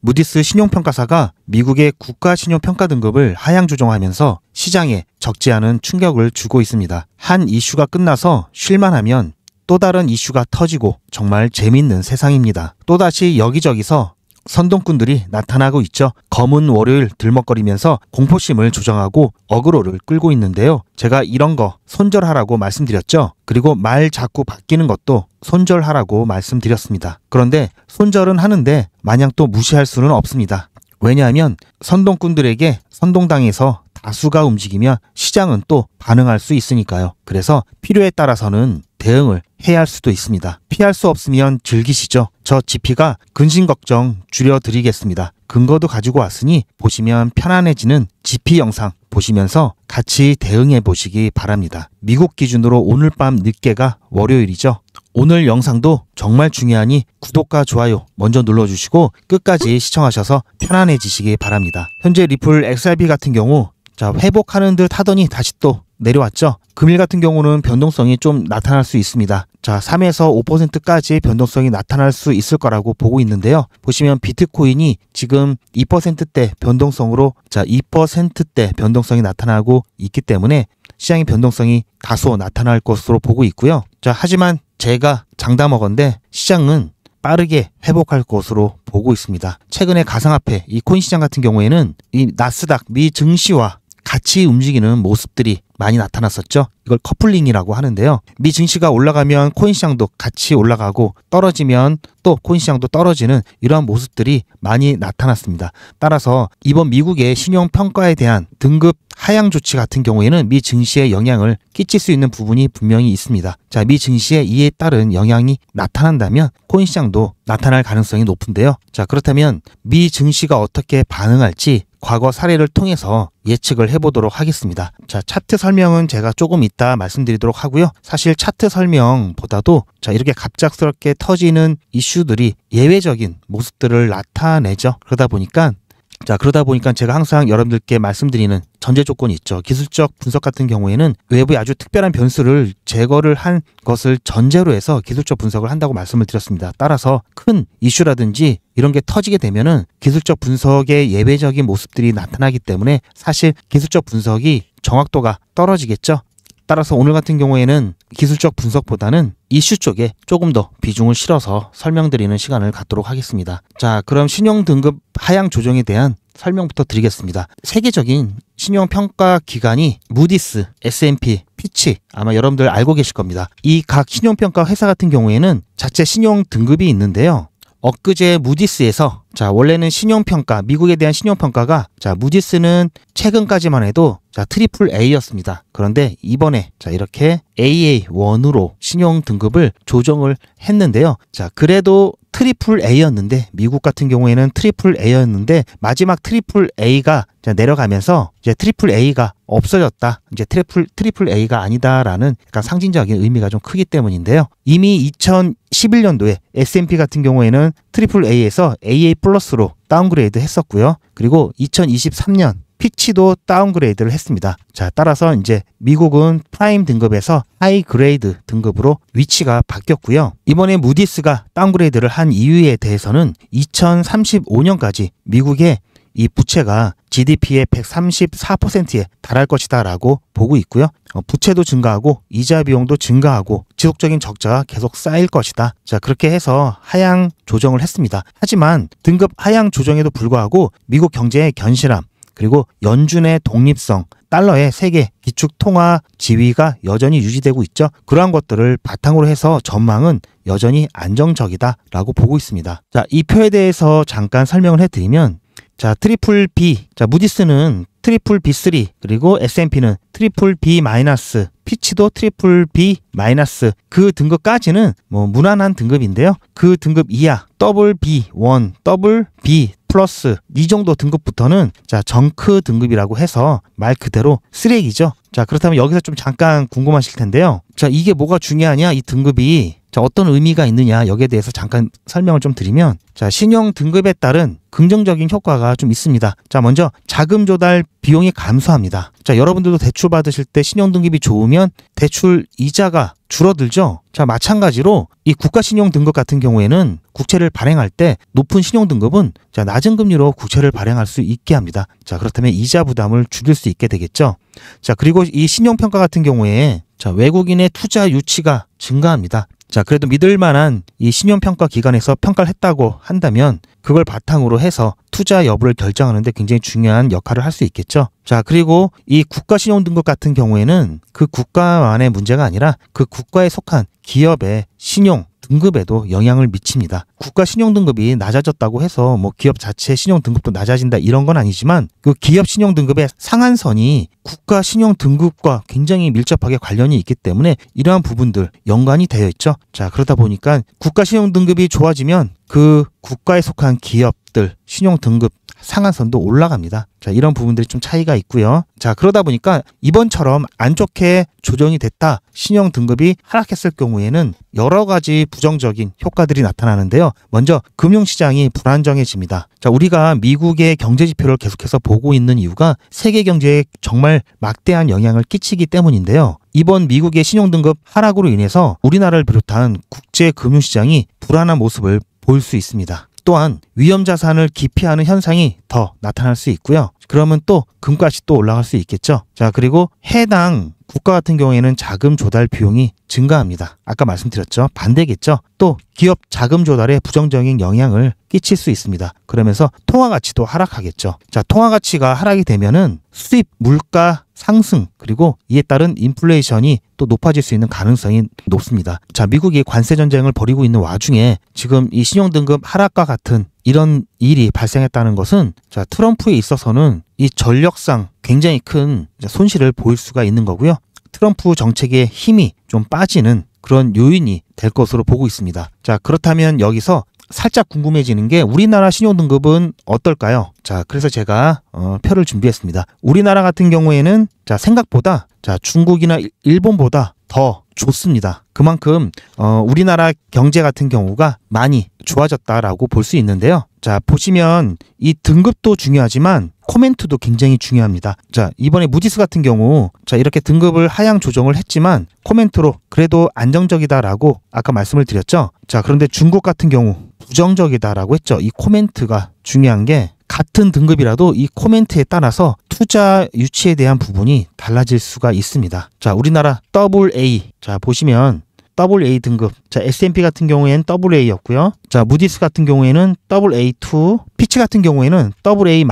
무디스 신용평가사가 미국의 국가 신용평가 등급을 하향 조정하면서 시장에 적지 않은 충격을 주고 있습니다. 한 이슈가 끝나서 쉴만하면 또 다른 이슈가 터지고 정말 재밌는 세상입니다. 또다시 여기저기서 선동꾼들이 나타나고 있죠. 검은 월요일 들먹거리면서 공포심을 조장하고 어그로를 끌고 있는데요. 제가 이런 거 손절하라고 말씀드렸죠. 그리고 말 자꾸 바뀌는 것도 손절하라고 말씀드렸습니다. 그런데 손절은 하는데 마냥 또 무시할 수는 없습니다. 왜냐하면 선동꾼들에게 선동당해서 다수가 움직이면 시장은 또 반응할 수 있으니까요. 그래서 필요에 따라서는 대응을 해야 할 수도 있습니다. 피할 수 없으면 즐기시죠. 저 GP가 근심 걱정 줄여드리겠습니다. 근거도 가지고 왔으니 보시면 편안해지는 GP 영상 보시면서 같이 대응해 보시기 바랍니다. 미국 기준으로 오늘 밤 늦게가 월요일이죠. 오늘 영상도 정말 중요하니 구독과 좋아요 먼저 눌러주시고 끝까지 시청하셔서 편안해지시기 바랍니다. 현재 리플 XRP 같은 경우 회복하는 듯 하더니 다시 또 내려왔죠. 금일 같은 경우는 변동성이 좀 나타날 수 있습니다. 3에서 5%까지 변동성이 나타날 수 있을 거라고 보고 있는데요. 보시면 비트코인이 지금 2%대 변동성으로 2%대 변동성이 나타나고 있기 때문에 시장의 변동성이 다소 나타날 것으로 보고 있고요. 하지만 제가 장담하건대 시장은 빠르게 회복할 것으로 보고 있습니다. 최근에 가상화폐, 이 코인 시장 같은 경우에는 이 나스닥 미 증시와 같이 움직이는 모습들이 많이 나타났었죠. 이걸 커플링이라고 하는데요. 미 증시가 올라가면 코인 시장도 같이 올라가고 떨어지면 또 코인 시장도 떨어지는 이러한 모습들이 많이 나타났습니다. 따라서 이번 미국의 신용평가에 대한 등급 하향 조치 같은 경우에는 미 증시에 영향을 끼칠 수 있는 부분이 분명히 있습니다. 미 증시에 이에 따른 영향이 나타난다면 코인 시장도 나타날 가능성이 높은데요. 그렇다면 미 증시가 어떻게 반응할지 과거 사례를 통해서 예측을 해보도록 하겠습니다. 차트 설명은 제가 조금 이따 말씀드리도록 하고요. 사실 차트 설명보다도 이렇게 갑작스럽게 터지는 이슈들이 예외적인 모습들을 나타내죠. 그러다 보니까 제가 항상 여러분들께 말씀드리는 전제 조건이 있죠. 기술적 분석 같은 경우에는 외부의 아주 특별한 변수를 제거를 한 것을 전제로 해서 기술적 분석을 한다고 말씀을 드렸습니다. 따라서 큰 이슈라든지 이런 게 터지게 되면은 기술적 분석의 예외적인 모습들이 나타나기 때문에 사실 기술적 분석이 정확도가 떨어지겠죠. 따라서 오늘 같은 경우에는 기술적 분석보다는 이슈 쪽에 조금 더 비중을 실어서 설명드리는 시간을 갖도록 하겠습니다. 그럼 신용등급 하향 조정에 대한 설명부터 드리겠습니다. 세계적인 신용평가 기관이 무디스, S&P, 피치 아마 여러분들 알고 계실 겁니다. 이 각 신용평가 회사 같은 경우에는 자체 신용등급이 있는데요. 엊그제 무디스에서 원래는 신용평가, 미국에 대한 신용평가가 무디스는 최근까지만 해도 트리플 A였습니다. 그런데 이번에 이렇게 AA1으로 신용 등급을 조정을 했는데요. 그래도 트리플 A였는데 미국 같은 경우에는 트리플 A였는데 마지막 트리플 A가 내려가면서 이제 트리플 A가 없어졌다. 이제 트리플 A가 아니다라는 약간 상징적인 의미가 좀 크기 때문인데요. 이미 2011년도에 S&P 같은 경우에는 트리플 A에서 AA 플러스로 다운그레이드 했었고요. 그리고 2023년 피치도 다운그레이드를 했습니다. 따라서 이제 미국은 프라임 등급에서 하이 그레이드 등급으로 위치가 바뀌었고요. 이번에 무디스가 다운그레이드를 한 이유에 대해서는 2035년까지 미국의 이 부채가 GDP의 134%에 달할 것이다 라고 보고 있고요. 부채도 증가하고 이자 비용도 증가하고 지속적인 적자가 계속 쌓일 것이다. 그렇게 해서 하향 조정을 했습니다. 하지만 등급 하향 조정에도 불구하고 미국 경제의 견실함 그리고 연준의 독립성, 달러의 세계 기축 통화 지위가 여전히 유지되고 있죠. 그러한 것들을 바탕으로 해서 전망은 여전히 안정적이다라고 보고 있습니다. 이 표에 대해서 잠깐 설명을 해드리면 트리플 B, 무디스는 트리플 B3 그리고 S&P는 트리플 B-, 피치도 트리플 B-, 그 등급까지는 무난한 등급인데요. 그 등급 이하 더블 B1, 더블 B 플러스 이 정도 등급부터는 정크 등급이라고 해서 말 그대로 쓰레기죠. 그렇다면 여기서 좀 잠깐 궁금하실 텐데요. 이게 뭐가 중요하냐? 이 등급이 자, 어떤 의미가 있느냐 여기에 대해서 잠깐 설명을 좀 드리면, 자, 신용 등급에 따른 긍정적인 효과가 좀 있습니다. 자, 먼저 자금 조달 비용이 감소합니다. 자, 여러분들도 대출 받으실 때 신용 등급이 좋으면 대출 이자가 줄어들죠. 자, 마찬가지로 이 국가 신용 등급 같은 경우에는 국채를 발행할 때 높은 신용 등급은 자, 낮은 금리로 국채를 발행할 수 있게 합니다. 자, 그렇다면 이자 부담을 줄일 수 있게 되겠죠. 자, 그리고 이 신용 평가 같은 경우에 자, 외국인의 투자 유치가 증가합니다. 자, 그래도 믿을 만한 이 신용평가 기관에서 평가를 했다고 한다면 그걸 바탕으로 해서 투자 여부를 결정하는 데 굉장히 중요한 역할을 할 수 있겠죠. 자, 그리고 이 국가 신용 등급 같은 경우에는 그 국가만의 문제가 아니라 그 국가에 속한 기업의 신용 등급에도 영향을 미칩니다. 국가 신용 등급이 낮아졌다고 해서 뭐 기업 자체 신용 등급도 낮아진다 이런 건 아니지만 그 기업 신용 등급의 상한선이 국가 신용 등급과 굉장히 밀접하게 관련이 있기 때문에 이러한 부분들 연관이 되어 있죠. 자, 그러다 보니까 국가 신용 등급이 좋아지면 그 국가에 속한 기업들 신용 등급 상한선도 올라갑니다. 자, 이런 부분들이 좀 차이가 있고요. 자, 그러다 보니까 이번처럼 안 좋게 조정이 됐다, 신용 등급이 하락했을 경우에는 여러 가지 부정적인 효과들이 나타나는데요. 먼저 금융시장이 불안정해집니다. 자, 우리가 미국의 경제 지표를 계속해서 보고 있는 이유가 세계 경제에 정말 막대한 영향을 끼치기 때문인데요. 이번 미국의 신용 등급 하락으로 인해서 우리나라를 비롯한 국제 금융시장이 불안한 모습을 보일 수 있습니다. 또한 위험 자산을 기피하는 현상이 더 나타날 수 있고요. 그러면 또 금값이 또 올라갈 수 있겠죠. 자, 그리고 해당 국가 같은 경우에는 자금 조달 비용이 증가합니다. 아까 말씀드렸죠. 반대겠죠. 또 기업 자금 조달에 부정적인 영향을 끼칠 수 있습니다. 그러면서 통화 가치도 하락하겠죠. 자, 통화 가치가 하락이 되면은 수입 물가 상승, 그리고 이에 따른 인플레이션이 또 높아질 수 있는 가능성이 높습니다. 자, 미국이 관세 전쟁을 벌이고 있는 와중에 지금 이 신용 등급 하락과 같은 이런 일이 발생했다는 것은 자, 트럼프에 있어서는 이 전력상 굉장히 큰 손실을 보일 수가 있는 거고요. 트럼프 정책의 힘이 좀 빠지는 그런 요인이 될 것으로 보고 있습니다. 자, 그렇다면 여기서 살짝 궁금해지는 게 우리나라 신용등급은 어떨까요? 자, 그래서 제가 표를 준비했습니다. 우리나라 같은 경우에는 자, 생각보다 자, 중국이나 일본보다 더 좋습니다. 그만큼 우리나라 경제 같은 경우가 많이 좋아졌다라고 볼 수 있는데요. 자, 보시면 이 등급도 중요하지만 코멘트도 굉장히 중요합니다. 자, 이번에 무디스 같은 경우 자, 이렇게 등급을 하향 조정을 했지만 코멘트로 그래도 안정적이다라고 아까 말씀을 드렸죠. 자, 그런데 중국 같은 경우 부정적이다라고 했죠. 이 코멘트가 중요한 게 같은 등급이라도 이 코멘트에 따라서 투자 유치에 대한 부분이 달라질 수가 있습니다. 자, 우리나라 AA. 자, 보시면 AA 등급. 자, S&P 같은 경우에는 AA였고요. 자, 무디스 같은 경우에는 AA2, 피치 같은 경우에는 AA-.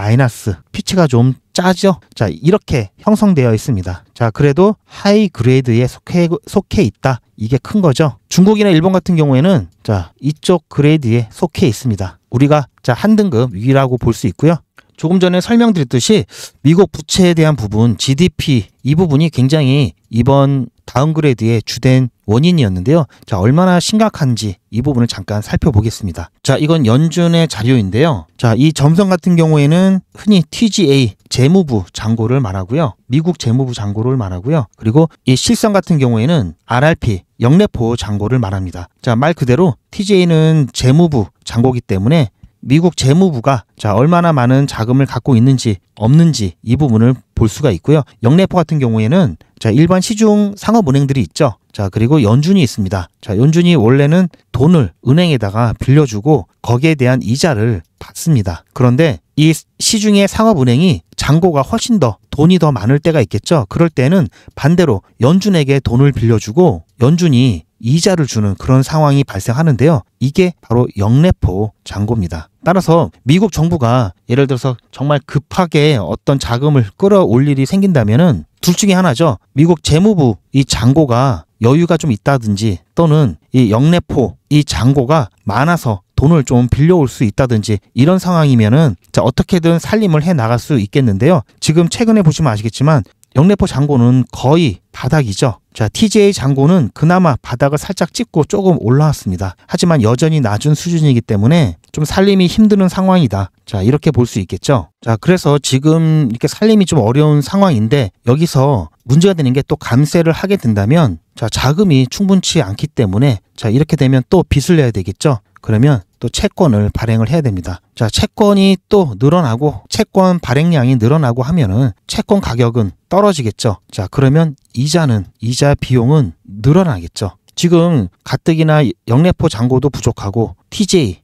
피치가 좀 짜죠? 자, 이렇게 형성되어 있습니다. 자, 그래도 하이 그레이드에 속해 있다. 이게 큰 거죠. 중국이나 일본 같은 경우에는 자, 이쪽 그레이드에 속해 있습니다. 우리가 자, 한 등급 위라고 볼 수 있고요. 조금 전에 설명드렸듯이 미국 부채에 대한 부분, GDP 이 부분이 굉장히 이번 다운그레이드의 주된 원인이었는데요. 자, 얼마나 심각한지 이 부분을 잠깐 살펴보겠습니다. 자, 이건 연준의 자료인데요. 자, 이 점선 같은 경우에는 흔히 TGA 재무부 잔고를 말하고요. 미국 재무부 잔고를 말하고요. 그리고 이 실선 같은 경우에는 RRP 영래포 잔고를 말합니다. 자, 말 그대로 TGA는 재무부 잔고이기 때문에 미국 재무부가 자, 얼마나 많은 자금을 갖고 있는지 없는지 이 부분을 볼 수가 있고요. 영래포 같은 경우에는 자, 일반 시중 상업은행들이 있죠. 자, 그리고 연준이 있습니다. 자, 연준이 원래는 돈을 은행에다가 빌려주고 거기에 대한 이자를 받습니다. 그런데 이 시중의 상업은행이 잔고가 훨씬 더 돈이 더 많을 때가 있겠죠. 그럴 때는 반대로 연준에게 돈을 빌려주고 연준이 이자를 주는 그런 상황이 발생하는데요. 이게 바로 영래포 잔고입니다. 따라서 미국 정부가 예를 들어서 정말 급하게 어떤 자금을 끌어올 일이 생긴다면은 둘 중에 하나죠. 미국 재무부 이 잔고가 여유가 좀 있다든지 또는 이 영래포 이 잔고가 많아서 돈을 좀 빌려올 수 있다든지 이런 상황이면은 자, 어떻게든 살림을 해 나갈 수 있겠는데요. 지금 최근에 보시면 아시겠지만 영래포 잔고는 거의 바닥이죠. 자, TJ 잔고는 그나마 바닥을 살짝 찍고 조금 올라왔습니다. 하지만 여전히 낮은 수준이기 때문에 좀 살림이 힘드는 상황이다. 자, 이렇게 볼 수 있겠죠. 자, 그래서 지금 이렇게 살림이 좀 어려운 상황인데 여기서 문제가 되는 게 또 감세를 하게 된다면 자, 자금이 충분치 않기 때문에 자, 이렇게 되면 또 빚을 내야 되겠죠. 그러면 또 채권을 발행을 해야 됩니다. 자, 채권이 또 늘어나고 채권 발행량이 늘어나고 하면은 채권 가격은 떨어지겠죠. 자, 그러면 이자 비용은 늘어나겠죠. 지금 가뜩이나 영래포 잔고도 부족하고 TJ,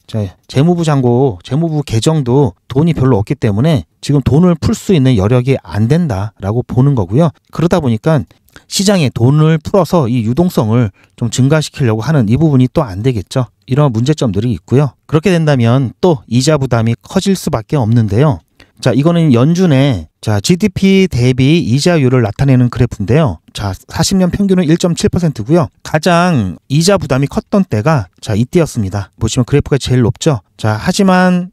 재무부 잔고, 재무부 계정도 돈이 별로 없기 때문에 지금 돈을 풀 수 있는 여력이 안 된다라고 보는 거고요. 그러다 보니까 시장에 돈을 풀어서 이 유동성을 좀 증가시키려고 하는 이 부분이 또 안 되겠죠. 이런 문제점들이 있고요. 그렇게 된다면 또 이자 부담이 커질 수밖에 없는데요. 자, 이거는 연준의 GDP 대비 이자율을 나타내는 그래프인데요. 자, 40년 평균은 1.7%고요. 가장 이자 부담이 컸던 때가 이때였습니다. 보시면 그래프가 제일 높죠. 자, 하지만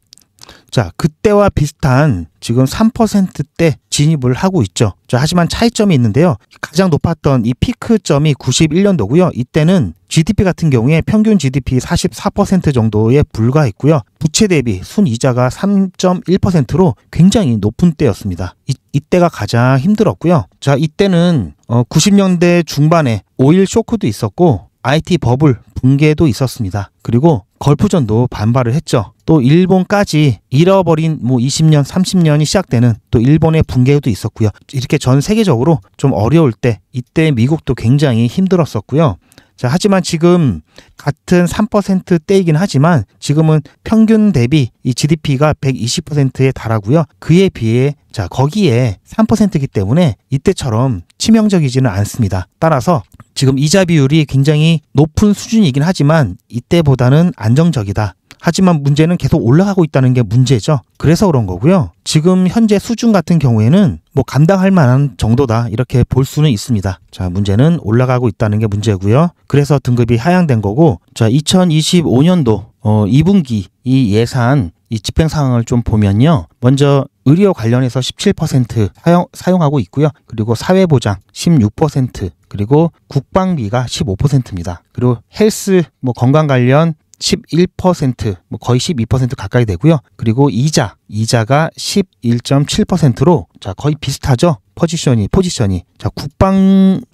그때와 비슷한 지금 3%대 진입을 하고 있죠. 자, 하지만 차이점이 있는데요. 가장 높았던 이 피크점이 91년도고요. 이때는 GDP 같은 경우에 평균 GDP 44% 정도에 불과했고요. 부채 대비 순이자가 3.1%로 굉장히 높은 때였습니다. 이때가 가장 힘들었고요. 자, 이때는 90년대 중반에 오일 쇼크도 있었고 IT 버블 붕괴도 있었습니다. 그리고 걸프전도 반발을 했죠. 또 일본까지 잃어버린 20년, 30년이 시작되는 또 일본의 붕괴도 있었고요. 이렇게 전 세계적으로 좀 어려울 때 이때 미국도 굉장히 힘들었었고요. 자, 하지만 지금 같은 3%대이긴 하지만 지금은 평균 대비 이 GDP가 120%에 달하고요. 그에 비해 거기에 3%이기 때문에 이때처럼 치명적이지는 않습니다. 따라서 지금 이자 비율이 굉장히 높은 수준이긴 하지만 이때보다는 안정적이다. 하지만 문제는 계속 올라가고 있다는 게 문제죠. 그래서 그런 거고요. 지금 현재 수준 같은 경우에는 감당할 만한 정도다 이렇게 볼 수는 있습니다. 자, 문제는 올라가고 있다는 게 문제고요. 그래서 등급이 하향된 거고, 자, 2025년도 2분기 이 예산 이 집행 상황을 좀 보면요. 먼저 의료 관련해서 17% 사용하고 있고요. 그리고 사회보장 16%, 그리고 국방비가 15%입니다. 그리고 헬스 건강 관련 11%, 거의 12% 가까이 되고요. 그리고 이자가 11.7%로 거의 비슷하죠. 포지션이. 자,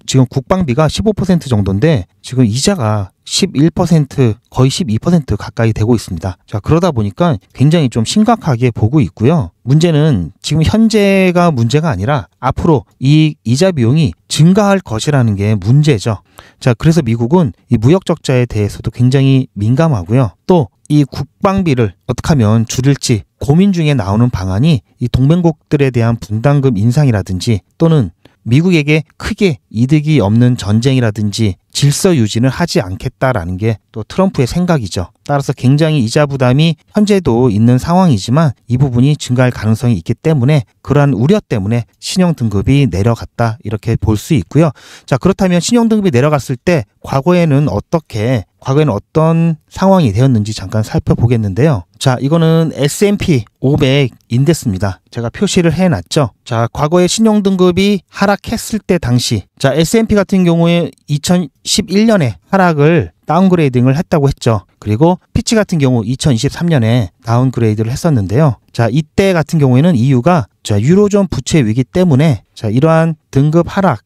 지금 국방비가 15% 정도인데 지금 이자가 11%, 거의 12% 가까이 되고 있습니다. 자, 그러다 보니까 굉장히 좀 심각하게 보고 있고요. 문제는 지금 현재가 문제가 아니라 앞으로 이 이자 비용이 증가할 것이라는 게 문제죠. 자, 그래서 미국은 이 무역 적자에 대해서도 굉장히 민감하고요. 또 이 국방비를 어떻게 하면 줄일지 고민 중에 나오는 방안이 이 동맹국들에 대한 분담금 인상이라든지 또는 미국에게 크게 이득이 없는 전쟁이라든지 질서 유지는 하지 않겠다라는 게 또 트럼프의 생각이죠. 따라서 굉장히 이자 부담이 현재도 있는 상황이지만 이 부분이 증가할 가능성이 있기 때문에 그러한 우려 때문에 신용등급이 내려갔다 이렇게 볼 수 있고요. 자, 그렇다면 신용등급이 내려갔을 때 과거에는 어떤 상황이 되었는지 잠깐 살펴보겠는데요. 자, 이거는 S&P 500 인덱스입니다. 제가 표시를 해놨죠. 자, 과거에 신용등급이 하락했을 때 당시 S&P 같은 경우에 2011년에 하락을 다운그레이딩을 했다고 했죠. 그리고 피치 같은 경우 2023년에 다운그레이드를 했었는데요. 자, 이때 같은 경우에는 이유가 유로존 부채 위기 때문에 이러한 등급 하락,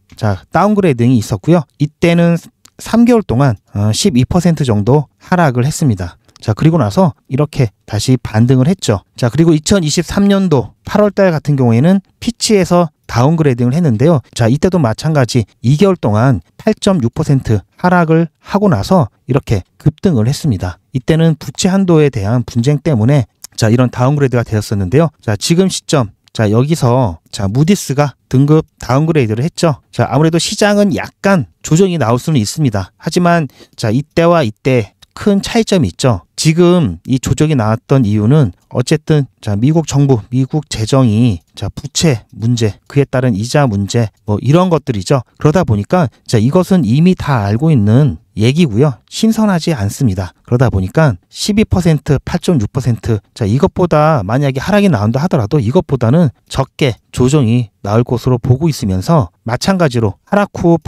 다운그레이딩이 있었고요. 이때는 3개월 동안 12% 정도 하락을 했습니다. 자, 그리고 나서 이렇게 다시 반등을 했죠. 자, 그리고 2023년도 8월달 같은 경우에는 피치에서 다운그레이딩을 했는데요. 자, 이때도 마찬가지 2개월 동안 8.6% 하락을 하고 나서 이렇게 급등을 했습니다. 이때는 부채 한도에 대한 분쟁 때문에 이런 다운그레이드가 되었었는데요. 자, 지금 시점 여기서 무디스가 등급 다운그레이드를 했죠. 자, 아무래도 시장은 약간 조정이 나올 수는 있습니다. 하지만 이때와 이때 큰 차이점이 있죠. 지금 이 조정이 나왔던 이유는 어쨌든 미국 정부, 미국 재정이 부채 문제, 그에 따른 이자 문제 이런 것들이죠. 그러다 보니까 이것은 이미 다 알고 있는 얘기고요. 신선하지 않습니다. 그러다 보니까 12%, 8.6%, 자, 이것보다 만약에 하락이 나온다 하더라도 이것보다는 적게 조정이 나올 것으로 보고 있으면서 마찬가지로 하락 후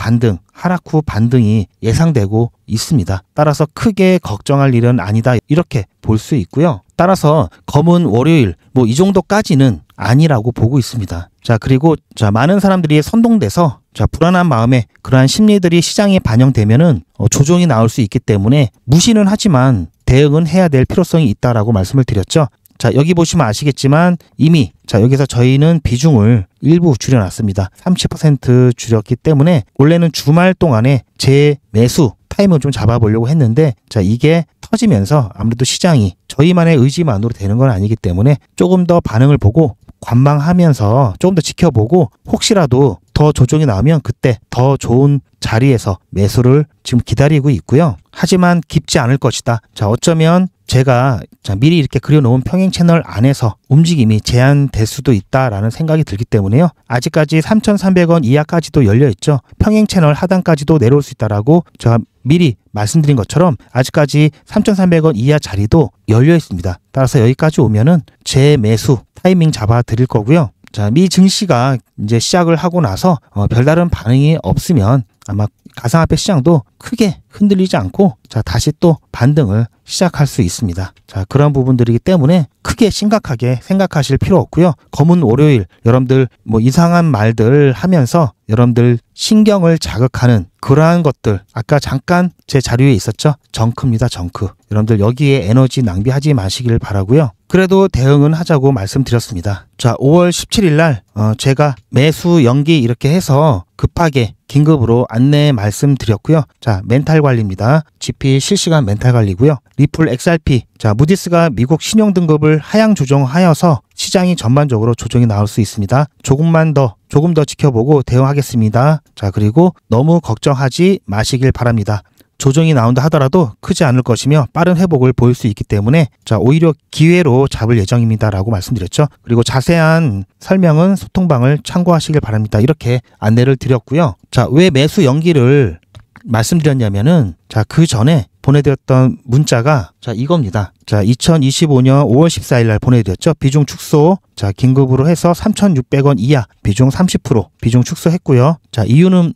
반등이 예상되고 있습니다. 따라서 크게 걱정할 일은 아니다, 이렇게 볼 수 있고요. 따라서 검은 월요일 이 정도까지는 아니라고 보고 있습니다. 자, 그리고 많은 사람들이 선동돼서 불안한 마음에 그러한 심리들이 시장에 반영되면은 조정이 나올 수 있기 때문에 무시는 하지만 대응은 해야 될 필요성이 있다라고 말씀을 드렸죠. 자, 여기 보시면 아시겠지만 이미 여기서 저희는 비중을 일부 줄여놨습니다. 30% 줄였기 때문에 원래는 주말 동안에 제 매수 타임을 좀 잡아보려고 했는데 이게 터지면서 아무래도 시장이 저희만의 의지만으로 되는 건 아니기 때문에 조금 더 반응을 보고 관망하면서 조금 더 지켜보고 혹시라도 더 조정이 나오면 그때 더 좋은 자리에서 매수를 지금 기다리고 있고요. 하지만 깊지 않을 것이다. 자, 어쩌면 제가 미리 이렇게 그려놓은 평행 채널 안에서 움직임이 제한될 수도 있다라는 생각이 들기 때문에요. 아직까지 3,300원 이하까지도 열려있죠. 평행 채널 하단까지도 내려올 수 있다라고 제가 미리 말씀드린 것처럼 아직까지 3,300원 이하 자리도 열려 있습니다. 따라서 여기까지 오면은 제 매수 타이밍 잡아 드릴 거고요. 자, 미 증시가 이제 시작을 하고 나서 별다른 반응이 없으면 아마 가상화폐 시장도 크게 흔들리지 않고 다시 또 반등을 시작할 수 있습니다. 자, 그런 부분들이기 때문에 크게 심각하게 생각하실 필요 없고요. 검은 월요일 여러분들 이상한 말들 하면서 여러분들 신경을 자극하는 그러한 것들 아까 잠깐 제 자료에 있었죠. 정크입니다. 정크. 여러분들 여기에 에너지 낭비하지 마시길 바라고요. 그래도 대응은 하자고 말씀드렸습니다. 자, 5월 17일 날 제가 매수 연기 이렇게 해서 급하게 긴급으로 안내 말씀드렸고요. 자, 멘탈 관리입니다. GP 실시간 멘탈 관리고요. 리플 XRP. 자, 무디스가 미국 신용 등급을 하향 조정하여서 시장이 전반적으로 조정이 나올 수 있습니다. 조금 더 지켜보고 대응하겠습니다. 자, 그리고 너무 걱정하지 마시길 바랍니다. 조정이 나온다 하더라도 크지 않을 것이며 빠른 회복을 보일 수 있기 때문에 오히려 기회로 잡을 예정입니다라고 말씀드렸죠. 그리고 자세한 설명은 소통방을 참고하시길 바랍니다. 이렇게 안내를 드렸고요. 자, 왜 매수 연기를 말씀드렸냐면은 그 전에 보내드렸던 문자가 이겁니다. 자, 2025년 5월 14일 날 보내드렸죠. 비중 축소. 자, 긴급으로 해서 3,600원 이하 비중 30% 비중 축소했고요. 자, 이유는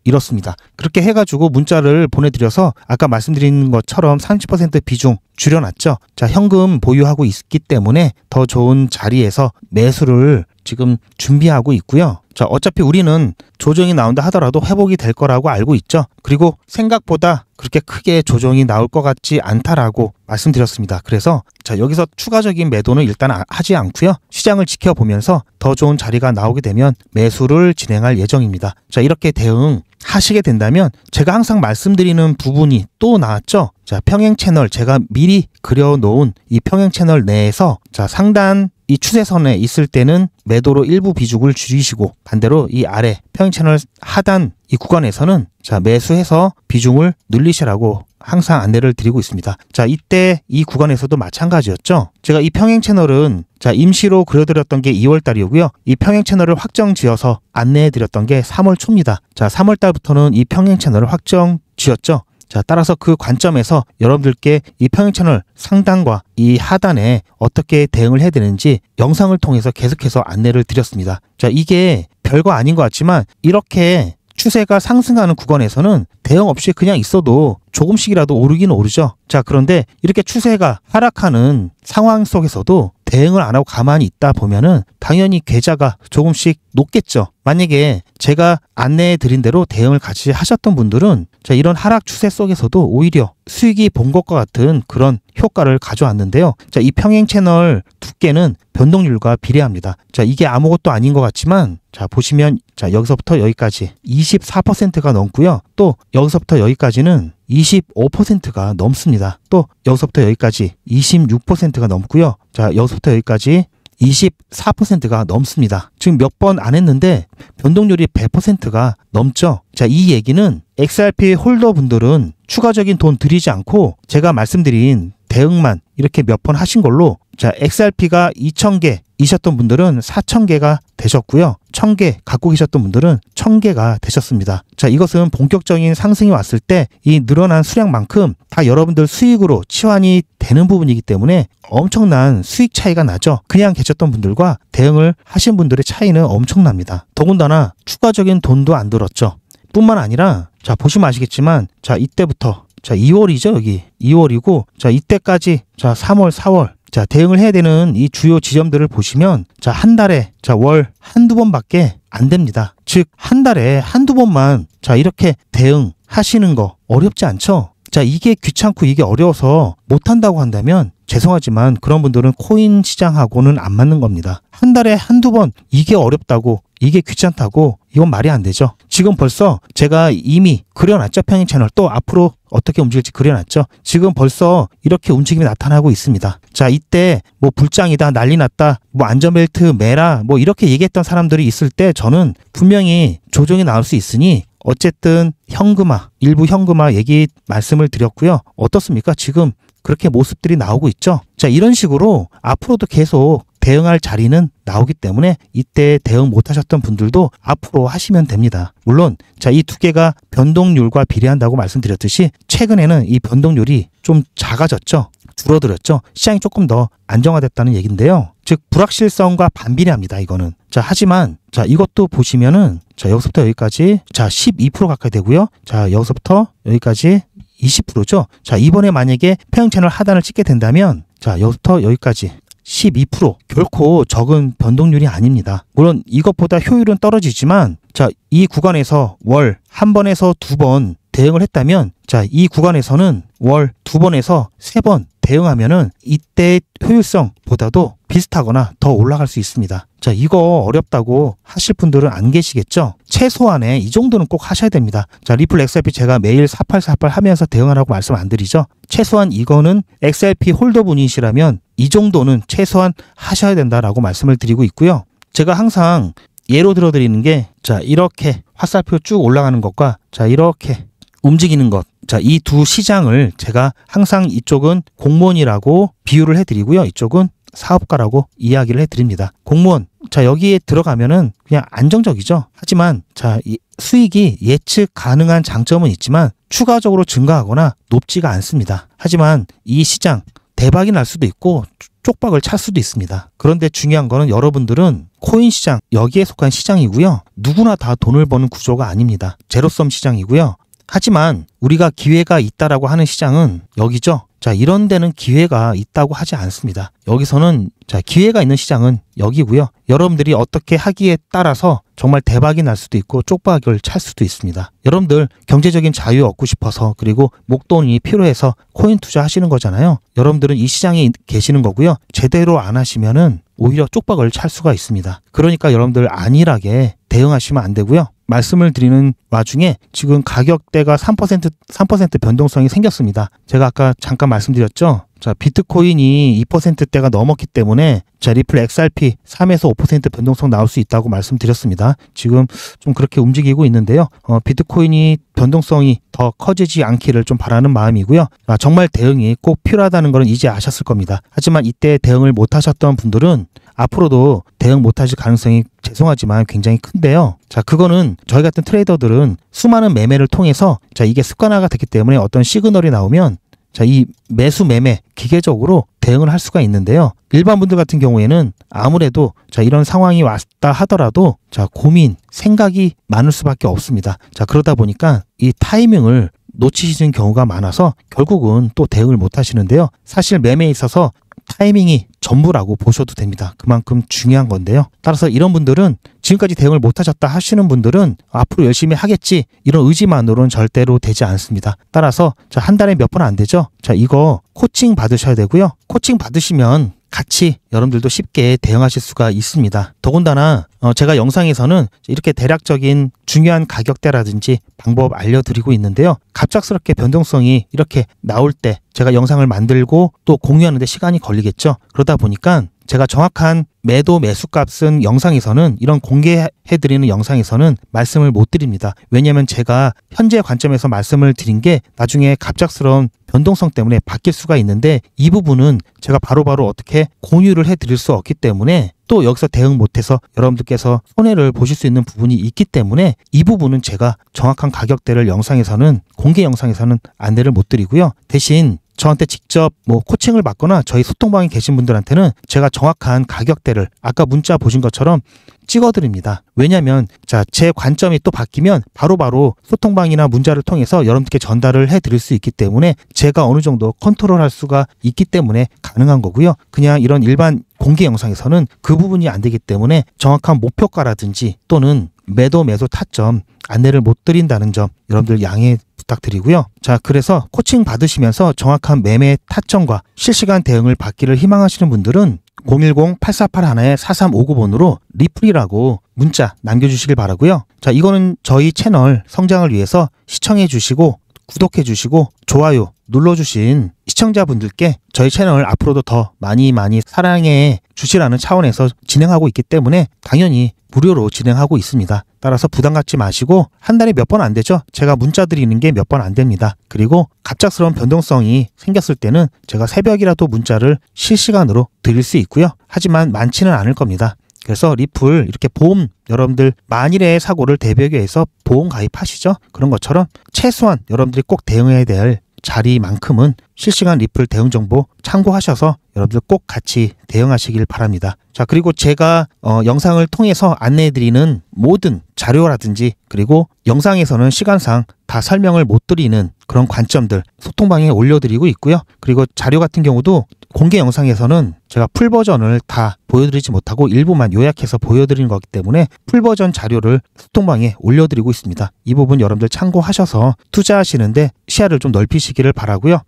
이렇습니다. 그렇게 해가지고 문자를 보내드려서 아까 말씀드린 것처럼 30% 비중 줄여놨죠. 자, 현금 보유하고 있기 때문에 더 좋은 자리에서 매수를 지금 준비하고 있고요. 자, 어차피 우리는 조정이 나온다 하더라도 회복이 될 거라고 알고 있죠. 그리고 생각보다 그렇게 크게 조정이 나올 것 같지 않다라고 말씀드렸습니다. 그래서 여기서 추가적인 매도는 일단 하지 않고요. 시장을 지켜보면서 더 좋은 자리가 나오게 되면 매수를 진행할 예정입니다. 자, 이렇게 대응하시게 된다면 제가 항상 말씀드리는 부분이 또 나왔죠. 자, 평행 채널 제가 미리 그려놓은 이 평행 채널 내에서 상단 이 추세선에 있을 때는 매도로 일부 비중을 줄이시고 반대로 이 아래 평행 채널 하단 이 구간에서는 매수해서 비중을 늘리시라고 항상 안내를 드리고 있습니다. 자, 이때 이 구간에서도 마찬가지였죠. 제가 이 평행 채널은 임시로 그려드렸던 게 2월 달이고요. 이 평행 채널을 확정 지어서 안내해 드렸던 게 3월 초입니다. 자, 3월 달부터는 이 평행 채널을 확정 지었죠. 자, 따라서 그 관점에서 여러분들께 이 평행 채널 상단과 이 하단에 어떻게 대응을 해야 되는지 영상을 통해서 계속해서 안내를 드렸습니다. 자, 이게 별거 아닌 것 같지만 이렇게 추세가 상승하는 구간에서는 대응 없이 그냥 있어도 조금씩이라도 오르긴 오르죠. 자, 그런데 이렇게 추세가 하락하는 상황 속에서도 대응을 안 하고 가만히 있다 보면은 당연히 계좌가 조금씩 높겠죠. 만약에 제가 안내해 드린 대로 대응을 같이 하셨던 분들은 이런 하락 추세 속에서도 오히려 수익이 본 것과 같은 그런 효과를 가져왔는데요. 자, 이 평행 채널 두께는 변동률과 비례합니다. 자, 이게 아무것도 아닌 것 같지만 보시면 여기서부터 여기까지 24%가 넘고요. 또 여기서부터 여기까지는 25%가 넘습니다. 또 여기서부터 여기까지 26%가 넘고요. 자, 여기서부터 여기까지 24%가 넘습니다. 지금 몇 번 안 했는데 변동률이 100%가 넘죠. 자, 이 얘기는 XRP 홀더 분들은 추가적인 돈 들이지 않고 제가 말씀드린 대응만 이렇게 몇 번 하신 걸로 자, XRP가 2,000개이셨던 분들은 4,000개가 되셨고요. 1,000개 갖고 계셨던 분들은 1,000개가 되셨습니다. 자, 이것은 본격적인 상승이 왔을 때 이 늘어난 수량만큼 다 여러분들 수익으로 치환이 되는 부분이기 때문에 엄청난 수익 차이가 나죠. 그냥 계셨던 분들과 대응을 하신 분들의 차이는 엄청납니다. 더군다나 추가적인 돈도 안 들었죠. 뿐만 아니라 자, 보시면 아시겠지만 자, 이때부터 자, 2월이죠. 여기 2월이고 자, 이때까지 자, 3월, 4월 자, 대응을 해야 되는 이 주요 지점들을 보시면 자, 한 달에 자, 월 한두 번밖에 안 됩니다. 즉, 한 달에 한두 번만 자, 이렇게 대응하시는 거 어렵지 않죠? 자, 이게 귀찮고 이게 어려워서 못한다고 한다면 죄송하지만 그런 분들은 코인 시장하고는 안 맞는 겁니다. 한 달에 한두 번 이게 어렵다고 이게 귀찮다고 이건 말이 안 되죠. 지금 벌써 제가 이미 그려놨죠. 평행 채널 또 앞으로 어떻게 움직일지 그려놨죠. 지금 벌써 이렇게 움직임이 나타나고 있습니다. 자, 이때 뭐 불장이다 난리 났다 뭐 안전벨트 매라 뭐 이렇게 얘기했던 사람들이 있을 때 저는 분명히 조정이 나올 수 있으니 어쨌든 현금화 일부 현금화 얘기 말씀을 드렸고요. 어떻습니까? 지금 그렇게 모습들이 나오고 있죠. 자, 이런 식으로 앞으로도 계속 대응할 자리는 나오기 때문에 이때 대응 못하셨던 분들도 앞으로 하시면 됩니다. 물론 자, 이 두 개가 변동률과 비례한다고 말씀드렸듯이 최근에는 이 변동률이 좀 작아졌죠. 줄어들었죠. 시장이 조금 더 안정화됐다는 얘기인데요. 즉 불확실성과 반비례합니다. 이거는. 자, 하지만 자, 이것도 보시면은 자, 여기서부터 여기까지 자, 12% 가까이 되고요. 자, 여기서부터 여기까지 20%죠. 자, 이번에 만약에 평행 채널 하단을 찍게 된다면 자, 여기부터 여기까지 12% 결코 적은 변동률이 아닙니다. 물론 이것보다 효율은 떨어지지만 자, 이 구간에서 월 한 번에서 두 번 대응을 했다면 자, 이 구간에서는 월 두 번에서 세 번 대응하면은 이때 효율성보다도 비슷하거나 더 올라갈 수 있습니다. 자, 이거 어렵다고 하실 분들은 안 계시겠죠? 최소한에 이 정도는 꼭 하셔야 됩니다. 자, 리플 XRP 제가 매일 4848 하면서 대응하라고 말씀 안 드리죠? 최소한 이거는 XRP 홀더분이시라면 이 정도는 최소한 하셔야 된다라고 말씀을 드리고 있고요. 제가 항상 예로 들어드리는 게 자, 이렇게 화살표 쭉 올라가는 것과 자, 이렇게 움직이는 것. 자, 이 두 시장을 제가 항상 이쪽은 공무원이라고 비유를 해드리고요. 이쪽은 사업가라고 이야기를 해드립니다. 공무원. 자, 여기에 들어가면은 그냥 안정적이죠. 하지만 자, 이 수익이 예측 가능한 장점은 있지만 추가적으로 증가하거나 높지가 않습니다. 하지만 이 시장 대박이 날 수도 있고 쪽박을 찰 수도 있습니다. 그런데 중요한 거는 여러분들은 코인 시장, 여기에 속한 시장이고요. 누구나 다 돈을 버는 구조가 아닙니다. 제로섬 시장이고요. 하지만 우리가 기회가 있다라고 하는 시장은 여기죠. 자, 이런 데는 기회가 있다고 하지 않습니다. 여기서는 자, 기회가 있는 시장은 여기고요. 여러분들이 어떻게 하기에 따라서 정말 대박이 날 수도 있고 쪽박을 찰 수도 있습니다. 여러분들 경제적인 자유 얻고 싶어서 그리고 목돈이 필요해서 코인 투자하시는 거잖아요. 여러분들은 이 시장에 계시는 거고요. 제대로 안 하시면은 오히려 쪽박을 찰 수가 있습니다. 그러니까 여러분들 안일하게 대응하시면 안 되고요. 말씀을 드리는 와중에 지금 가격대가 3% 변동성이 생겼습니다. 제가 아까 잠깐 말씀드렸죠. 자, 비트코인이 2%대가 넘었기 때문에 자, 리플 XRP 3에서 5% 변동성 나올 수 있다고 말씀드렸습니다. 지금 좀 그렇게 움직이고 있는데요. 비트코인이 변동성이 더 커지지 않기를 좀 바라는 마음이고요. 정말 대응이 꼭 필요하다는 것은 이제 아셨을 겁니다. 하지만 이때 대응을 못 하셨던 분들은 앞으로도 대응 못 하실 가능성이 죄송하지만 굉장히 큰데요. 자, 그거는 저희 같은 트레이더들은 수많은 매매를 통해서 자, 이게 습관화가 됐기 때문에 어떤 시그널이 나오면 자, 이 매수 매매 기계적으로 대응을 할 수가 있는데요. 일반 분들 같은 경우에는 아무래도 자, 이런 상황이 왔다 하더라도 자, 고민, 생각이 많을 수밖에 없습니다. 자, 그러다 보니까 이 타이밍을 놓치시는 경우가 많아서 결국은 또 대응을 못 하시는데요. 사실 매매에 있어서 타이밍이 전부라고 보셔도 됩니다. 그만큼 중요한 건데요. 따라서 이런 분들은 지금까지 대응을 못 하셨다 하시는 분들은 앞으로 열심히 하겠지 이런 의지만으로는 절대로 되지 않습니다. 따라서 자, 한 달에 몇 번 안 되죠. 자, 이거 코칭 받으셔야 되고요. 코칭 받으시면 같이 여러분들도 쉽게 대응하실 수가 있습니다. 더군다나 제가 영상에서는 이렇게 대략적인 중요한 가격대라든지 방법 알려드리고 있는데요. 갑작스럽게 변동성이 이렇게 나올 때 제가 영상을 만들고 또 공유하는데 시간이 걸리겠죠. 그러다 보니까 제가 정확한 매도 매수값은 영상에서는 이런 공개해드리는 영상에서는 말씀을 못 드립니다. 왜냐하면 제가 현재 관점에서 말씀을 드린 게 나중에 갑작스러운 변동성 때문에 바뀔 수가 있는데 이 부분은 제가 바로바로 어떻게 공유를 해드릴 수 없기 때문에 또 여기서 대응 못해서 여러분들께서 손해를 보실 수 있는 부분이 있기 때문에 이 부분은 제가 정확한 가격대를 영상에서는 공개 영상에서는 안내를 못 드리고요. 대신 저한테 직접 코칭을 받거나 저희 소통방에 계신 분들한테는 제가 정확한 가격대를 아까 문자 보신 것처럼 찍어드립니다. 왜냐하면 제 관점이 또 바뀌면 바로바로 소통방이나 문자를 통해서 여러분들께 전달을 해드릴 수 있기 때문에 제가 어느 정도 컨트롤할 수가 있기 때문에 가능한 거고요. 그냥 이런 일반 공개 영상에서는 그 부분이 안 되기 때문에 정확한 목표가라든지 또는 매도 타점 안내를 못 드린다는 점 여러분들 양해 부탁드리고요. 그래서 코칭 받으시면서 정확한 매매 타점과 실시간 대응을 받기를 희망하시는 분들은 010-8481-4359번으로 리플이라고 문자 남겨주시길 바라고요. 이거는 저희 채널 성장을 위해서 시청해 주시고 구독해 주시고 좋아요 눌러주신 시청자분들께 저희 채널 앞으로도 더 많이 사랑해 주시라는 차원에서 진행하고 있기 때문에 당연히 무료로 진행하고 있습니다. 따라서 부담 갖지 마시고 한 달에 몇 번 안 되죠. 제가 문자 드리는 게 몇 번 안 됩니다. 그리고 갑작스러운 변동성이 생겼을 때는 제가 새벽이라도 문자를 실시간으로 드릴 수 있고요. 하지만 많지는 않을 겁니다. 그래서 리플 이렇게 보험 여러분들 만일의 사고를 대비하기 위해서 보험 가입하시죠. 그런 것처럼 최소한 여러분들이 꼭 대응해야 될 자리만큼은 실시간 리플 대응 정보 참고하셔서 여러분들 꼭 같이 대응하시길 바랍니다. 그리고 제가 영상을 통해서 안내해드리는 모든 자료라든지 그리고 영상에서는 시간상 다 설명을 못 드리는 그런 관점들 소통방에 올려드리고 있고요. 그리고 자료 같은 경우도 공개 영상에서는 제가 풀버전을 다 보여드리지 못하고 일부만 요약해서 보여드리는 거기 때문에 풀버전 자료를 소통방에 올려드리고 있습니다. 이 부분 여러분들 참고하셔서 투자하시는데 시야를 좀 넓히시기를 바라고요.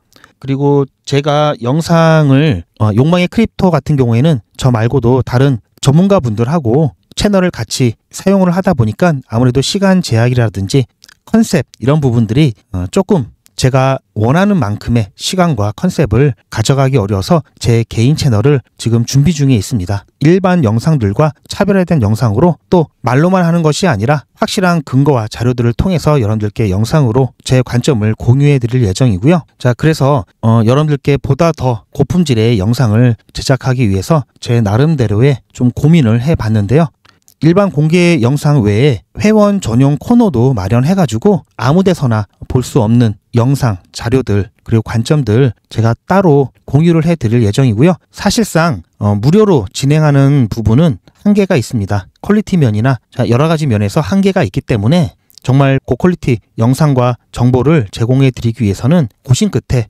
그리고 제가 영상을 욕망의 크립토 같은 경우에는 저 말고도 다른 전문가분들하고 채널을 같이 사용을 하다 보니까 아무래도 시간 제약이라든지 컨셉 이런 부분들이 조금 제가 원하는 만큼의 시간과 컨셉을 가져가기 어려워서 제 개인 채널을 지금 준비 중에 있습니다. 일반 영상들과 차별화된 영상으로 또 말로만 하는 것이 아니라 확실한 근거와 자료들을 통해서 여러분들께 영상으로 제 관점을 공유해 드릴 예정이고요. 그래서 여러분들께 보다 더 고품질의 영상을 제작하기 위해서 제 나름대로의 좀 고민을 해 봤는데요. 일반 공개 영상 외에 회원 전용 코너도 마련해가지고 아무 데서나 볼 수 없는 영상, 자료들, 그리고 관점들 제가 따로 공유를 해드릴 예정이고요. 사실상 무료로 진행하는 부분은 한계가 있습니다. 퀄리티 면이나 여러 가지 면에서 한계가 있기 때문에 정말 고퀄리티 영상과 정보를 제공해 드리기 위해서는 고심 끝에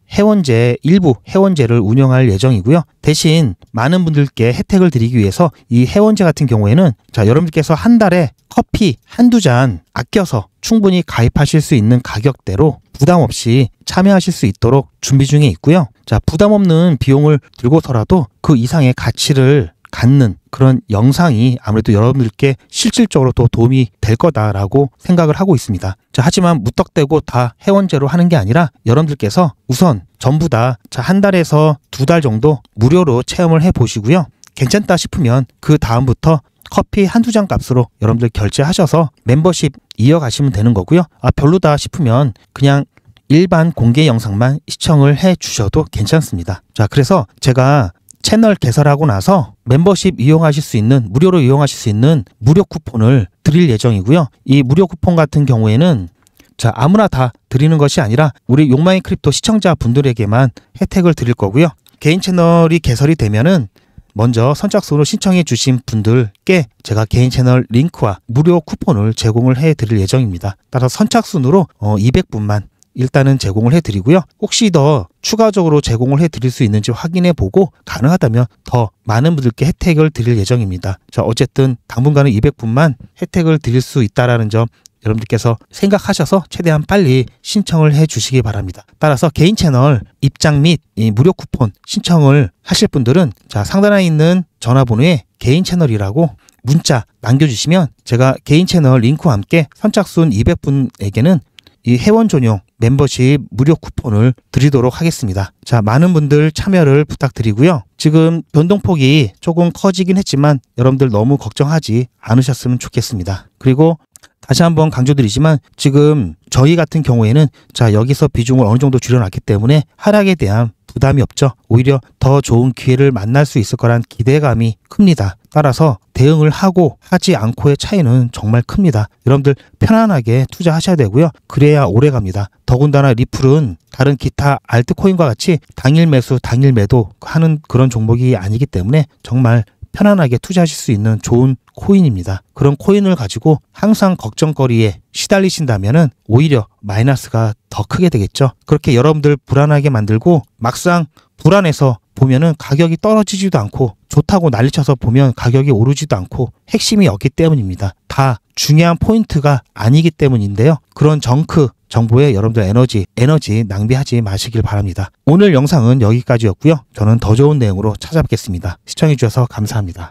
일부 회원제를 운영할 예정이고요. 대신 많은 분들께 혜택을 드리기 위해서 이 회원제 같은 경우에는 여러분들께서 한 달에 커피 한두 잔 아껴서 충분히 가입하실 수 있는 가격대로 부담 없이 참여하실 수 있도록 준비 중에 있고요. 부담 없는 비용을 들고서라도 그 이상의 가치를 갖는 그런 영상이 아무래도 여러분들께 실질적으로 더 도움이 될 거다라고 생각을 하고 있습니다. 하지만 무턱대고 다 회원제로 하는 게 아니라 여러분들께서 우선 전부 다 한 달에서 두 달 정도 무료로 체험을 해보시고요. 괜찮다 싶으면 그 다음부터 커피 한두 잔 값으로 여러분들 결제하셔서 멤버십 이어가시면 되는 거고요. 별로다 싶으면 그냥 일반 공개 영상만 시청을 해 주셔도 괜찮습니다. 그래서 제가 채널 개설하고 나서 멤버십 이용하실 수 있는 무료로 이용하실 수 있는 무료 쿠폰을 드릴 예정이고요. 이 무료 쿠폰 같은 경우에는 아무나 다 드리는 것이 아니라 우리 욕망의 크립토 시청자분들에게만 혜택을 드릴 거고요. 개인 채널이 개설이 되면은 먼저 선착순으로 신청해 주신 분들께 제가 개인 채널 링크와 무료 쿠폰을 제공을 해 드릴 예정입니다. 따라서 선착순으로 200분만 일단은 제공을 해드리고요. 혹시 더 추가적으로 제공을 해드릴 수 있는지 확인해 보고 가능하다면 더 많은 분들께 혜택을 드릴 예정입니다. 어쨌든 당분간은 200분만 혜택을 드릴 수 있다는 점 여러분들께서 생각하셔서 최대한 빨리 신청을 해 주시기 바랍니다. 따라서 개인 채널 입장 및 이 무료 쿠폰 신청을 하실 분들은 상단에 있는 전화번호에 개인 채널이라고 문자 남겨주시면 제가 개인 채널 링크와 함께 선착순 200분에게는 이 회원 전용 멤버십 무료 쿠폰을 드리도록 하겠습니다. 많은 분들 참여를 부탁드리고요. 지금 변동폭이 조금 커지긴 했지만 여러분들 너무 걱정하지 않으셨으면 좋겠습니다. 그리고 다시 한번 강조드리지만 지금 저희 같은 경우에는 자 여기서 비중을 어느 정도 줄여놨기 때문에 하락에 대한 부담이 없죠. 오히려 더 좋은 기회를 만날 수 있을 거란 기대감이 큽니다. 따라서 대응을 하고 하지 않고의 차이는 정말 큽니다. 여러분들 편안하게 투자하셔야 되고요. 그래야 오래 갑니다. 더군다나 리플은 다른 기타 알트코인과 같이 당일 매수 당일 매도 하는 그런 종목이 아니기 때문에 정말 편안하게 투자하실 수 있는 좋은 코인입니다. 그런 코인을 가지고 항상 걱정거리에 시달리신다면은 오히려 마이너스가 더 크게 되겠죠. 그렇게 여러분들 불안하게 만들고 막상 불안해서 보면은 가격이 떨어지지도 않고 좋다고 난리쳐서 보면 가격이 오르지도 않고 핵심이 없기 때문입니다. 다 중요한 포인트가 아니기 때문인데요. 그런 정크 정보에 여러분들 에너지 낭비하지 마시길 바랍니다. 오늘 영상은 여기까지였고요. 저는 더 좋은 내용으로 찾아뵙겠습니다. 시청해주셔서 감사합니다.